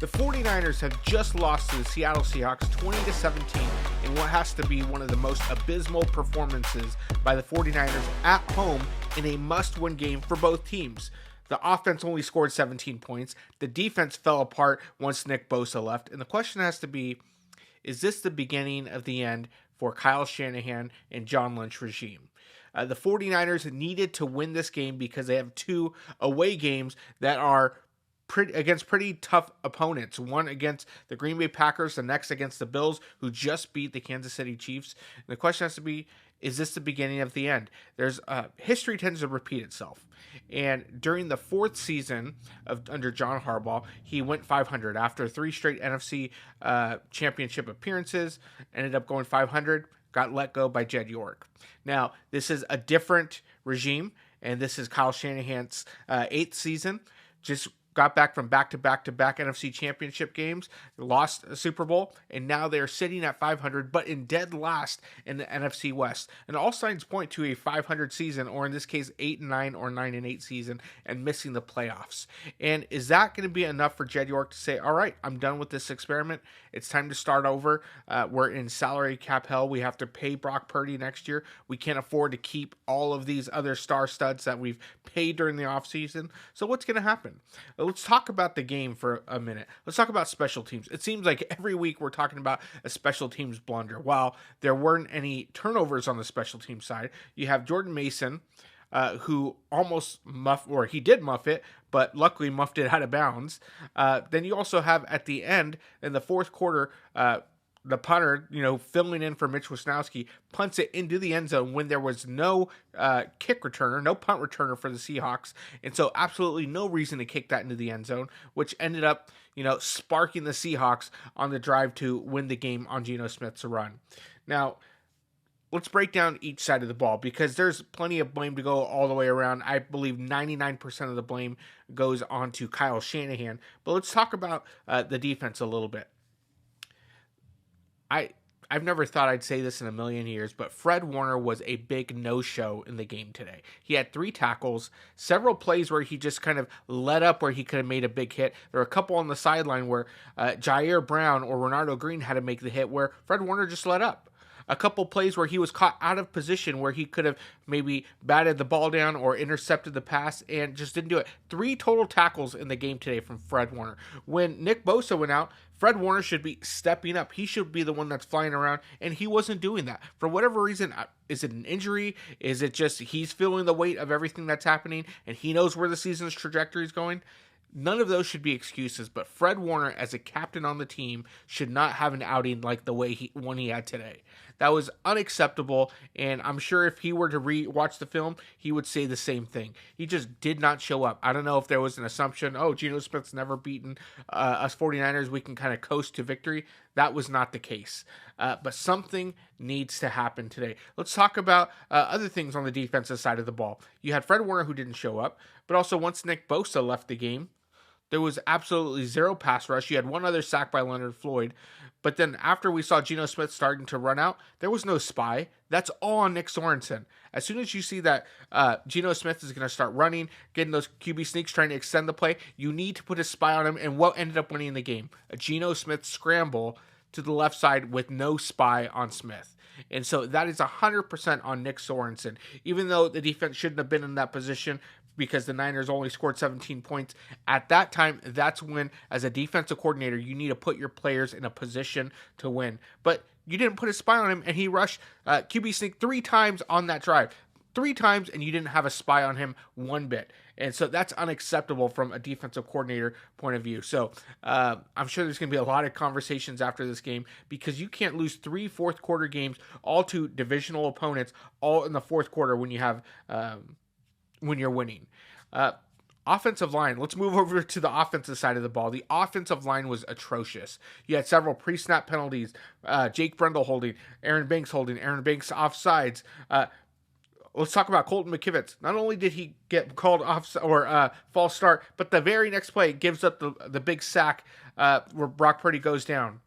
The 49ers have just lost to the Seattle Seahawks 20-17 in what has to be one of the most abysmal performances by the 49ers at home in a must-win game for both teams. The offense only scored 17 points. The defense fell apart once Nick Bosa left. And the question has to be, is this the beginning of the end for Kyle Shanahan and John Lynch regime? The 49ers needed to win this game because they have two away games that are against pretty tough opponents. One against the Green Bay Packers, the next against the Bills, who just beat the Kansas City Chiefs. And the question has to be, is this the beginning of the end? There's history tends to repeat itself. And during the fourth season under John Harbaugh, he went 500 after 3 straight NFC championship appearances, ended up going 500, got let go by Jed York. Now, this is a different regime, and this is Kyle Shanahan's 8th season. Just got back from back-to-back NFC championship games, lost a Super Bowl, and now they're sitting at 500, but in dead last in the NFC West. And all signs point to a 500 season, or in this case, 8-9 or 9-8 season, and missing the playoffs. And is that going to be enough for Jed York to say, all right, I'm done with this experiment. It's time to start over. We're in salary cap hell. We have to pay Brock Purdy next year. We can't afford to keep all of these other star studs that we've paid during the offseason. So what's going to happen? Let's talk about the game for a minute. Let's talk about special teams. It seems like every week we're talking about a special teams blunder. While there weren't any turnovers on the special team side, you have Jordan Mason, who almost he did muff it, but luckily muffed it out of bounds. Then you also have at the end, in the fourth quarter, the punter, filling in for Mitch Wisnowski, punts it into the end zone when there was no kick returner, no punt returner for the Seahawks. And so absolutely no reason to kick that into the end zone, which ended up, sparking the Seahawks on the drive to win the game on Geno Smith's run. Now, let's break down each side of the ball because there's plenty of blame to go all the way around. I believe 99% of the blame goes on to Kyle Shanahan. But let's talk about the defense a little bit. I've never thought I'd say this in a million years, but Fred Warner was a big no-show in the game today. He had 3 tackles, several plays where he just kind of let up where he could have made a big hit. There were a couple on the sideline where Jair Brown or Ronaldo Green had to make the hit where Fred Warner just let up. A couple plays where he was caught out of position where he could have maybe batted the ball down or intercepted the pass and just didn't do it. 3 total tackles in the game today from Fred Warner. When Nick Bosa went out, Fred Warner should be stepping up. He should be the one that's flying around, and he wasn't doing that. For whatever reason, is it an injury? Is it just he's feeling the weight of everything that's happening, and he knows where the season's trajectory is going? None of those should be excuses, but Fred Warner, as a captain on the team, should not have an outing like the one he had today. That was unacceptable, and I'm sure if he were to watch the film, he would say the same thing. He just did not show up. I don't know if there was an assumption, Geno Smith's never beaten us 49ers, we can kind of coast to victory. That was not the case. But something needs to happen today. Let's talk about other things on the defensive side of the ball. You had Fred Warner who didn't show up, but also once Nick Bosa left the game, there was absolutely 0 pass rush. You had 1 other sack by Leonard Floyd. But then after we saw Geno Smith starting to run out, there was no spy. That's all on Nick Sorensen. As soon as you see that Geno Smith is going to start running, getting those QB sneaks, trying to extend the play, you need to put a spy on him. And what ended up winning the game? A Geno Smith scramble to the left side with no spy on Smith. And so that is 100% on Nick Sorensen. Even though the defense shouldn't have been in that position because the Niners only scored 17 points, at that time, that's when, as a defensive coordinator, you need to put your players in a position to win. But you didn't put a spy on him, and he rushed QB sneak 3 times on that drive. 3 times, and you didn't have a spy on him 1 bit. And so that's unacceptable from a defensive coordinator point of view. So I'm sure there's going to be a lot of conversations after this game because you can't lose 3 fourth quarter games, all to divisional opponents, all in the fourth quarter when you have when you're winning. Offensive line. Let's move over to the offensive side of the ball. The offensive line was atrocious. You had several pre-snap penalties. Jake Brendel holding, Aaron Banks offsides. Let's talk about Colton McKivitz. Not only did he get called off or false start, but the very next play gives up the big sack where Brock Purdy goes down.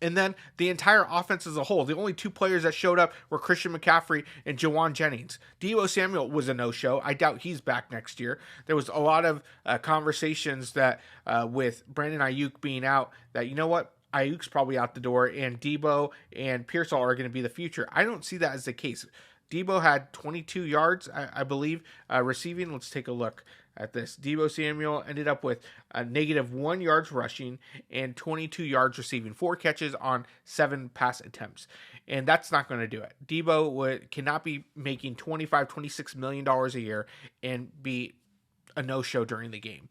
And then the entire offense as a whole, the only two players that showed up were Christian McCaffrey and Juaun Jennings. Deebo Samuel was a no-show. I doubt he's back next year. There was a lot of conversations that with Brandon Ayuk being out, that, you know what, Ayuk's probably out the door, and Deebo and Pearsall are going to be the future. I don't see that as the case. Deebo had 22 yards, I believe, receiving. Let's take a look at this. Deebo Samuel ended up with a -1 yards rushing and 22 yards receiving, 4 catches on 7 pass attempts. And that's not going to do it. Deebo cannot be making $26 million a year and be a no-show during the game.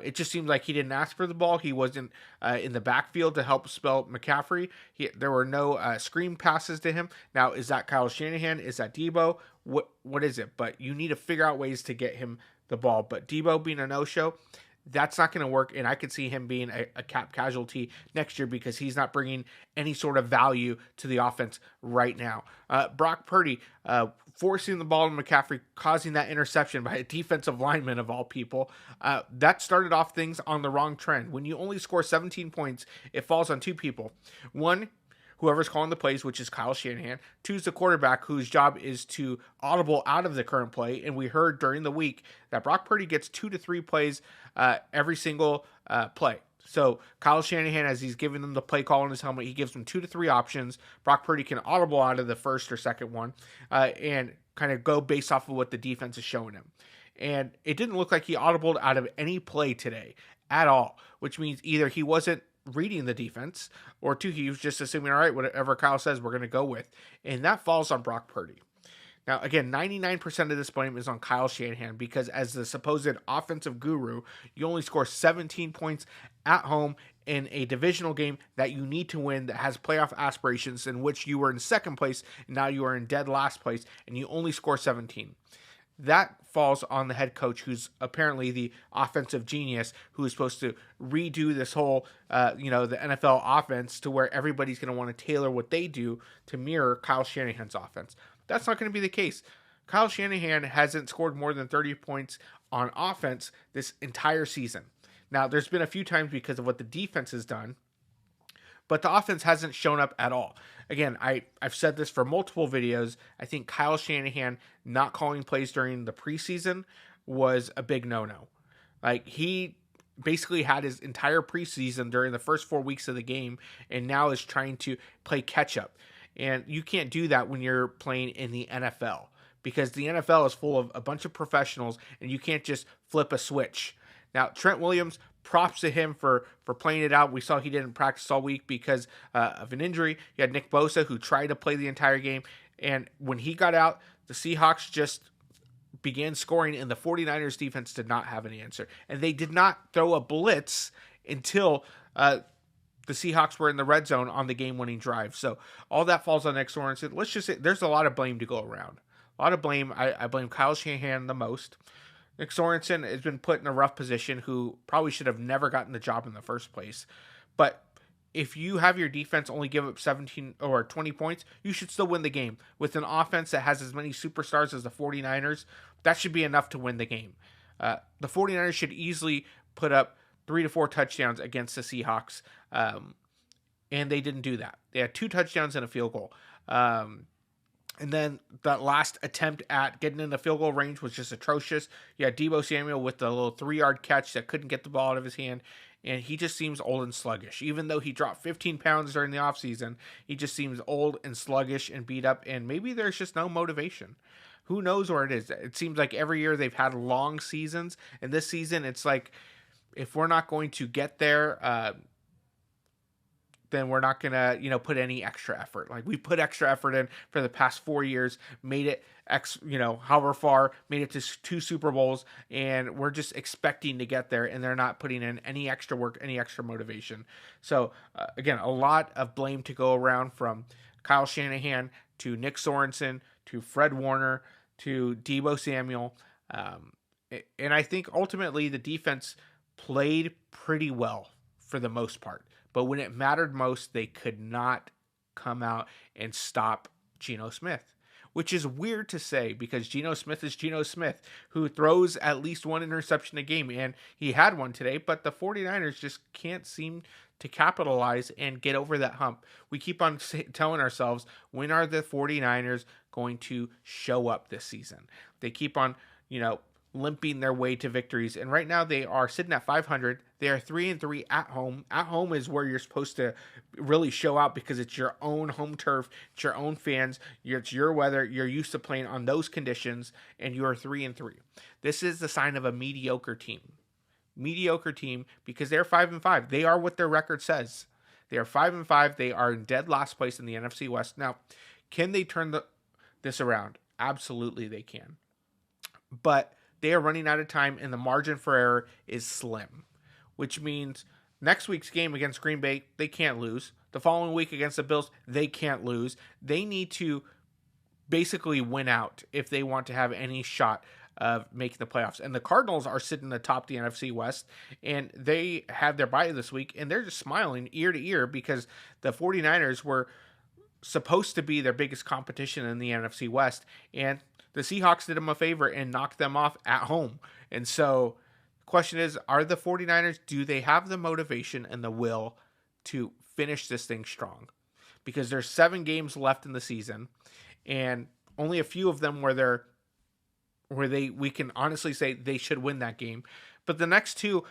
It just seemed like he didn't ask for the ball. He wasn't in the backfield to help spell McCaffrey. There were no screen passes to him. Now, is that Kyle Shanahan? Is that Deebo? What is it? But you need to figure out ways to get him the ball. But Deebo being a no-show, that's not going to work, and I could see him being a cap casualty next year because he's not bringing any sort of value to the offense right now. Brock Purdy forcing the ball to McCaffrey, causing that interception by a defensive lineman of all people. That started off things on the wrong trend. When you only score 17 points, it falls on two people. One, whoever's calling the plays, which is Kyle Shanahan. 2 is the quarterback, whose job is to audible out of the current play. And we heard during the week that Brock Purdy gets 2 to 3 plays every single play. So Kyle Shanahan, as he's giving them the play call in his helmet, he gives them 2 to 3 options. Brock Purdy can audible out of the first or second one and kind of go based off of what the defense is showing him. And it didn't look like he audibled out of any play today at all, which means either he wasn't reading the defense, or 2, he was just assuming, all right, whatever Kyle says, we're going to go with. And that falls on Brock Purdy. Now, again, 99% of this blame is on Kyle Shanahan because as the supposed offensive guru, you only score 17 points at home in a divisional game that you need to win, that has playoff aspirations, in which you were in second place, and now you are in dead last place, and you only score 17. That falls on the head coach, who's apparently the offensive genius, who is supposed to redo this whole, the NFL offense to where everybody's going to want to tailor what they do to mirror Kyle Shanahan's offense. That's not going to be the case. Kyle Shanahan hasn't scored more than 30 points on offense this entire season. Now, there's been a few times because of what the defense has done, but the offense hasn't shown up at all. Again, I've said this for multiple videos. I think Kyle Shanahan not calling plays during the preseason was a big no-no. Like, he basically had his entire preseason during the first 4 weeks of the game, and now is trying to play catch-up. And you can't do that when you're playing in the NFL, because the NFL is full of a bunch of professionals, and you can't just flip a switch. Now, Trent Williams, props to him for playing it out. We saw he didn't practice all week because of an injury. You had Nick Bosa, who tried to play the entire game. And when he got out, the Seahawks just began scoring, and the 49ers defense did not have an answer. And they did not throw a blitz until the Seahawks were in the red zone on the game-winning drive. So all that falls on Nick Sorensen. Let's just say there's a lot of blame to go around. A lot of blame. I blame Kyle Shanahan the most. Nick Sorensen has been put in a rough position, who probably should have never gotten the job in the first place. But if you have your defense only give up 17 or 20 points, you should still win the game. With an offense that has as many superstars as the 49ers, that should be enough to win the game. The 49ers should easily put up 3 to 4 touchdowns against the Seahawks, and they didn't do that. They had 2 touchdowns and a field goal. And then that last attempt at getting in the field goal range was just atrocious. You had Deebo Samuel with the little 3-yard catch that couldn't get the ball out of his hand. And he just seems old and sluggish. Even though he dropped 15 pounds during the offseason, he just seems old and sluggish and beat up. And maybe there's just no motivation. Who knows where it is? It seems like every year they've had long seasons. And this season, it's like, if we're not going to get there, then we're not going to, put any extra effort. Like, we put extra effort in for the past 4 years, made it however far, made it to 2 Super Bowls, and we're just expecting to get there, and they're not putting in any extra work, any extra motivation. So, again, a lot of blame to go around, from Kyle Shanahan to Nick Sorensen to Fred Warner to Deebo Samuel. And I think ultimately the defense played pretty well for the most part. But when it mattered most, they could not come out and stop Geno Smith, which is weird to say because Geno Smith is Geno Smith, who throws at least one interception a game, and he had one today, but the 49ers just can't seem to capitalize and get over that hump. We keep on telling ourselves, when are the 49ers going to show up this season? They keep on, limping their way to victories. And right now they are sitting at 500. They are 3-3 at home. At home is where you're supposed to really show out because it's your own home turf. It's your own fans. It's your weather. You're used to playing on those conditions, and you are 3-3. This is the sign of a mediocre team. Mediocre team because they're 5-5. They are what their record says. They are 5-5. They are in dead last place in the NFC West. Now, can they turn this around? Absolutely they can. But they are running out of time, and the margin for error is slim, which means next week's game against Green Bay, they can't lose. The following week against the Bills, they can't lose. They need to basically win out if they want to have any shot of making the playoffs. And the Cardinals are sitting atop the NFC West, and they have their bye this week, and they're just smiling ear to ear because the 49ers were supposed to be their biggest competition in the NFC West, and the Seahawks did them a favor and knocked them off at home. And so the question is, are the 49ers, do they have the motivation and the will to finish this thing strong? Because there's 7 games left in the season, and only a few of them where we can honestly say they should win that game. But the next 2,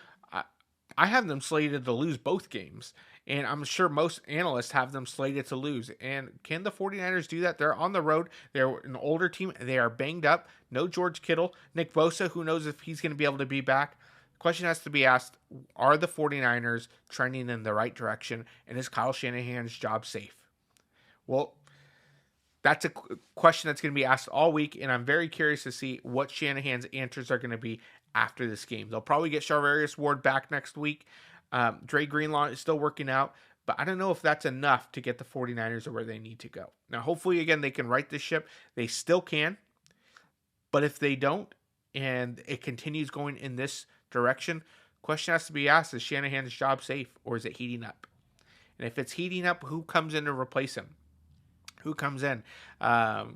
I have them slated to lose both games. And I'm sure most analysts have them slated to lose. And can the 49ers do that? They're on the road. They're an older team. They are banged up. No George Kittle. Nick Bosa, who knows if he's going to be able to be back. The question has to be asked, are the 49ers trending in the right direction? And is Kyle Shanahan's job safe? Well, that's a question that's going to be asked all week. And I'm very curious to see what Shanahan's answers are going to be after this game. They'll probably get Charvarius Ward back next week. Dre Greenlaw is still working out, but I don't know if that's enough to get the 49ers to where they need to go. Now, hopefully, again, they can right this ship. They still can, but if they don't, and it continues going in this direction, question has to be asked, is Shanahan's job safe, or is it heating up? And if it's heating up, who comes in to replace him? Who comes in? So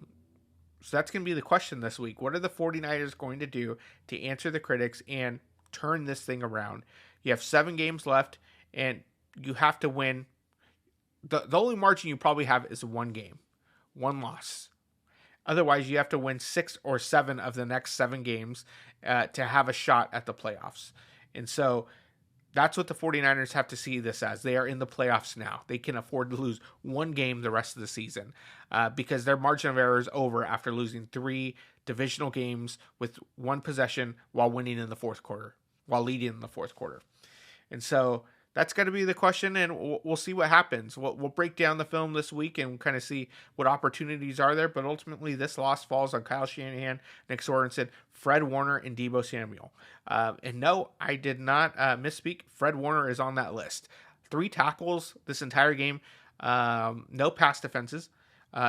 that's going to be the question this week. What are the 49ers going to do to answer the critics and turn this thing around? You have 7 games left, and you have to win. The only margin you probably have is 1 game, 1 loss. Otherwise, you have to win 6 or 7 of the next 7 games to have a shot at the playoffs. And so that's what the 49ers have to see this as. They are in the playoffs now. They can afford to lose 1 game the rest of the season because their margin of error is over after losing 3 divisional games with 1 possession while winning in the fourth quarter, while leading in the fourth quarter. And so that's going to be the question, and we'll see what happens. We'll break down the film this week and kind of see what opportunities are there. But ultimately, this loss falls on Kyle Shanahan, Nick Sorensen, Fred Warner, and Deebo Samuel. And no, I did not misspeak. Fred Warner is on that list. 3 tackles this entire game. No pass defenses.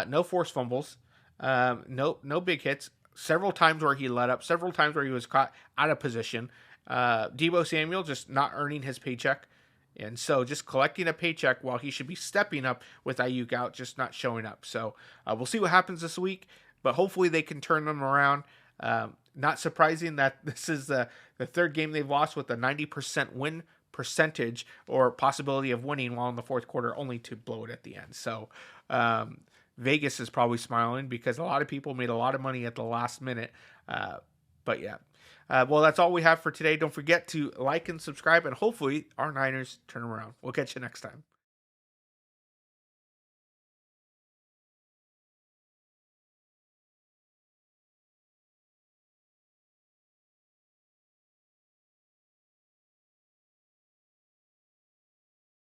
No forced fumbles. No big hits. Several times where he let up. Several times where he was caught out of position. Deebo Samuel just not earning his paycheck. And so just collecting a paycheck while he should be stepping up with Ayuk out, just not showing up. So we'll see what happens this week, but hopefully they can turn them around. Not surprising that this is the 3rd game they've lost with a 90% win percentage or possibility of winning while in the fourth quarter, only to blow it at the end. So Vegas is probably smiling because a lot of people made a lot of money at the last minute. But yeah. Well, that's all we have for today. Don't forget to like and subscribe, and hopefully our Niners turn around. We'll catch you next time.